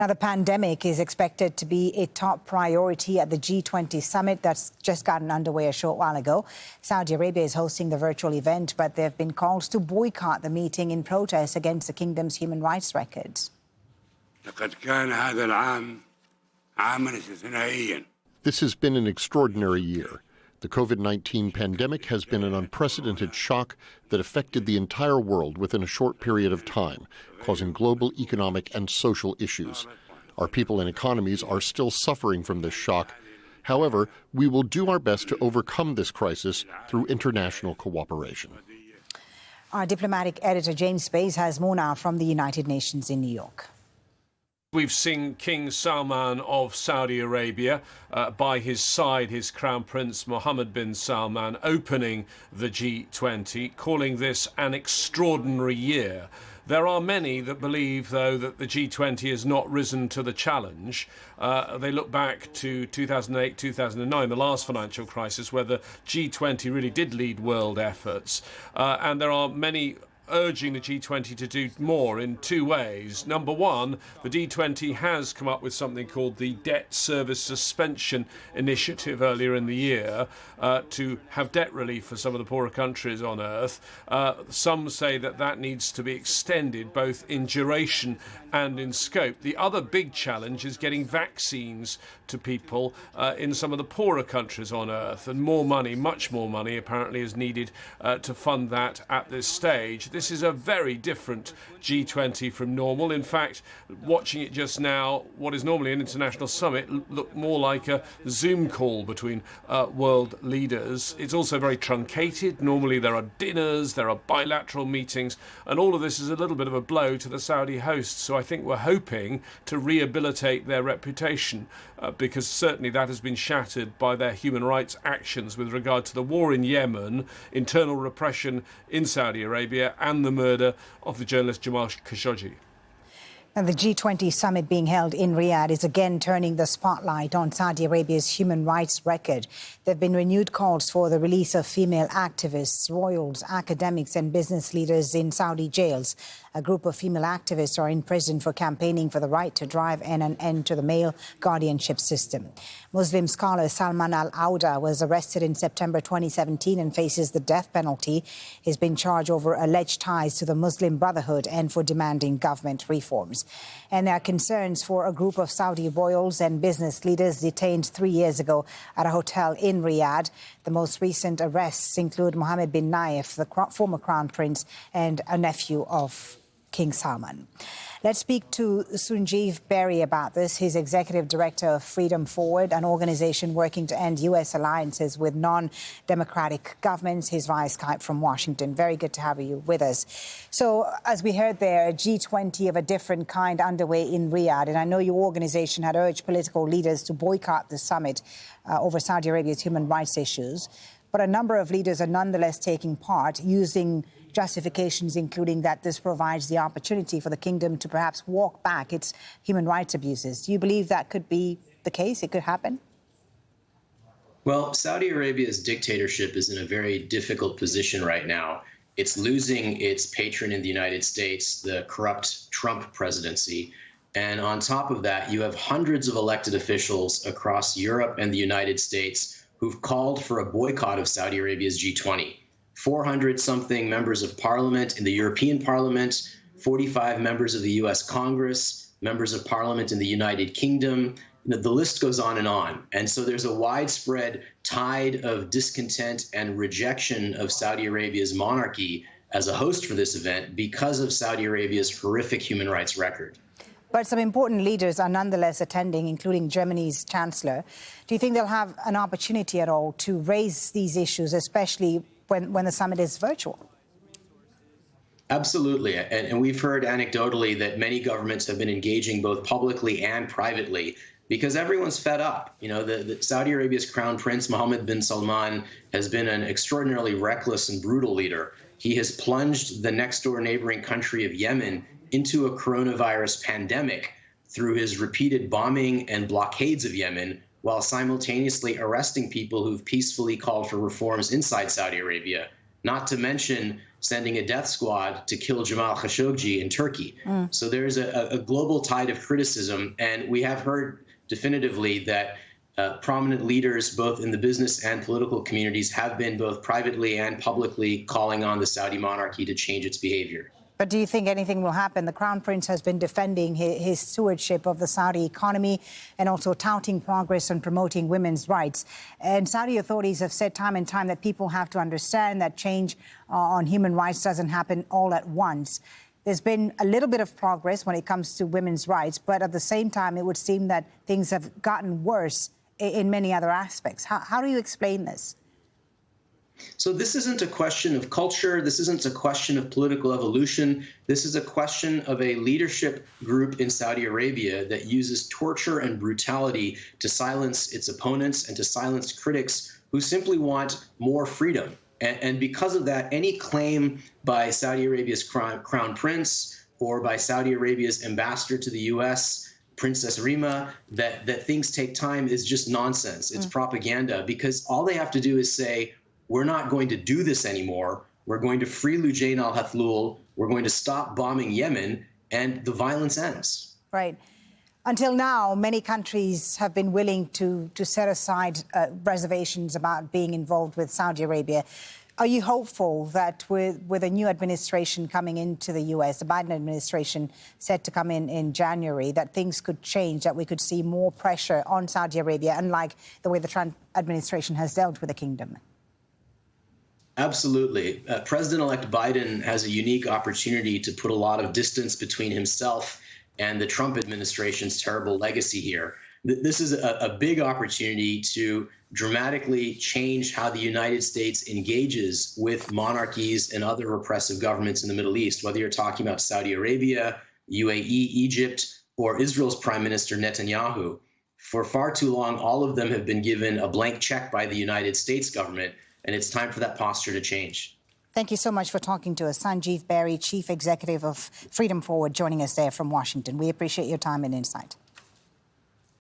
Now, the pandemic is expected to be a top priority at the G20 summit that's just gotten underway a short while ago. Saudi Arabia is hosting the virtual event, but there have been calls to boycott the meeting in protest against the kingdom's human rights records. This has been an extraordinary year. The COVID-19 pandemic has been an unprecedented shock that affected the entire world within a short period of time, causing global economic and social issues. Our people and economies are still suffering from this shock. However, we will do our best to overcome this crisis through international cooperation. Our diplomatic editor, James Bays, has more now from the United Nations in New York. We've seen King Salman of Saudi Arabia, by his side, his Crown Prince Mohammed bin Salman, opening the G20, calling this an extraordinary year. There are many that believe, though, that the G20 has not risen to the challenge. They look back to 2008, 2009, the last financial crisis, where the G20 really did lead world efforts. And there are many urging the G20 to do more in two ways. Number one, the G20 has come up with something called the Debt Service Suspension Initiative earlier in the year to have debt relief for some of the poorer countries on earth. Some say that that needs to be extended both in duration and in scope. The other big challenge is getting vaccines to people in some of the poorer countries on earth, and more money, much more money apparently is needed to fund that at this stage. This is a very different G20 from normal. In fact, watching it just now, what is normally an international summit looked more like a Zoom call between world leaders. It's also very truncated. Normally there are dinners, there are bilateral meetings, and all of this is a little bit of a blow to the Saudi hosts. So I think we're hoping to rehabilitate their reputation because certainly that has been shattered by their human rights actions with regard to the war in Yemen, internal repression in Saudi Arabia, and the murder of the journalist Jamal Khashoggi. And the G20 summit being held in Riyadh is again turning the spotlight on Saudi Arabia's human rights record. There have been renewed calls for the release of female activists, royals, academics and business leaders in Saudi jails. A group of female activists are in prison for campaigning for the right to drive and an end to the male guardianship system. Muslim scholar Salman al-Auda was arrested in September 2017 and faces the death penalty. He's been charged over alleged ties to the Muslim Brotherhood and for demanding government reforms. And there are concerns for a group of Saudi royals and business leaders detained 3 years ago at a hotel in Riyadh. The most recent arrests include Mohammed bin Nayef, the former crown prince, and a nephew of King Salman. Let's speak to Sunjeev Bery about this. He's executive director of Freedom Forward, an organization working to end U.S. alliances with non-democratic governments. He's via Skype from Washington. Very good to have you with us. So, as we heard there, a G20 of a different kind underway in Riyadh. And I know your organization had urged political leaders to boycott the summit over Saudi Arabia's human rights issues. But a number of leaders are nonetheless taking part, using justifications including that this provides the opportunity for the kingdom to perhaps walk back its human rights abuses. Do you believe that could be the case? It could happen? Well, Saudi Arabia's dictatorship is in a very difficult position right now. It's losing its patron in the United States, the corrupt Trump presidency. And on top of that, you have hundreds of elected officials across Europe and the United States who've called for a boycott of Saudi Arabia's G20. 400-something members of parliament in the European Parliament, 45 members of the U.S. Congress, members of parliament in the United Kingdom. The list goes on. And so there's a widespread tide of discontent and rejection of Saudi Arabia's monarchy as a host for this event because of Saudi Arabia's horrific human rights record. But some important leaders are nonetheless attending, including Germany's chancellor. Do you think they'll have an opportunity at all to raise these issues, especially when the summit is virtual? Absolutely. And we've heard anecdotally that many governments have been engaging both publicly and privately because everyone's fed up. You know, the Saudi Arabia's crown prince, Mohammed bin Salman, has been an extraordinarily reckless and brutal leader. He has plunged the next door neighboring country of Yemen into a coronavirus pandemic through his repeated bombing and blockades of Yemen, while simultaneously arresting people who've peacefully called for reforms inside Saudi Arabia. not to mention sending a death squad to kill Jamal Khashoggi in Turkey. So there's a global tide of criticism, and we have heard definitively that prominent leaders, both in the business and political communities, have been both privately and publicly calling on the Saudi monarchy to change its behavior. But do you think anything will happen? The Crown Prince has been defending his stewardship of the Saudi economy and also touting progress on promoting women's rights. And Saudi authorities have said time and time that people have to understand that change on human rights doesn't happen all at once. There's been a little bit of progress when it comes to women's rights, but at the same time, it would seem that things have gotten worse in many other aspects. How do you explain this? So this isn't a question of culture. This isn't a question of political evolution. This is a question of a leadership group in Saudi Arabia that uses torture and brutality to silence its opponents and to silence critics who simply want more freedom. And because of that, any claim by Saudi Arabia's crown prince or by Saudi Arabia's ambassador to the U.S., Princess Rima, that things take time is just nonsense. It's propaganda, because all they have to do is say, we're not going to do this anymore. We're going to free Lujain Al-Hathloul. We're going to stop bombing Yemen, and the violence ends. Right. Until now, many countries have been willing to set aside reservations about being involved with Saudi Arabia. Are you hopeful that with a new administration coming into the U.S., the Biden administration set to come in January, that things could change, that we could see more pressure on Saudi Arabia, unlike the way the Trump administration has dealt with the kingdom? Absolutely. President-elect Biden has a unique opportunity to put a lot of distance between himself and the Trump administration's terrible legacy here. This is a big opportunity to dramatically change how the United States engages with monarchies and other repressive governments in the Middle East, whether you're talking about Saudi Arabia, UAE, Egypt, or Israel's Prime Minister Netanyahu. For far too long, all of them have been given a blank check by the United States government, and it's time for that posture to change. Thank you so much for talking to us. Sunjeev Bery, Chief Executive of Freedom Forward, joining us there from Washington. We appreciate your time and insight.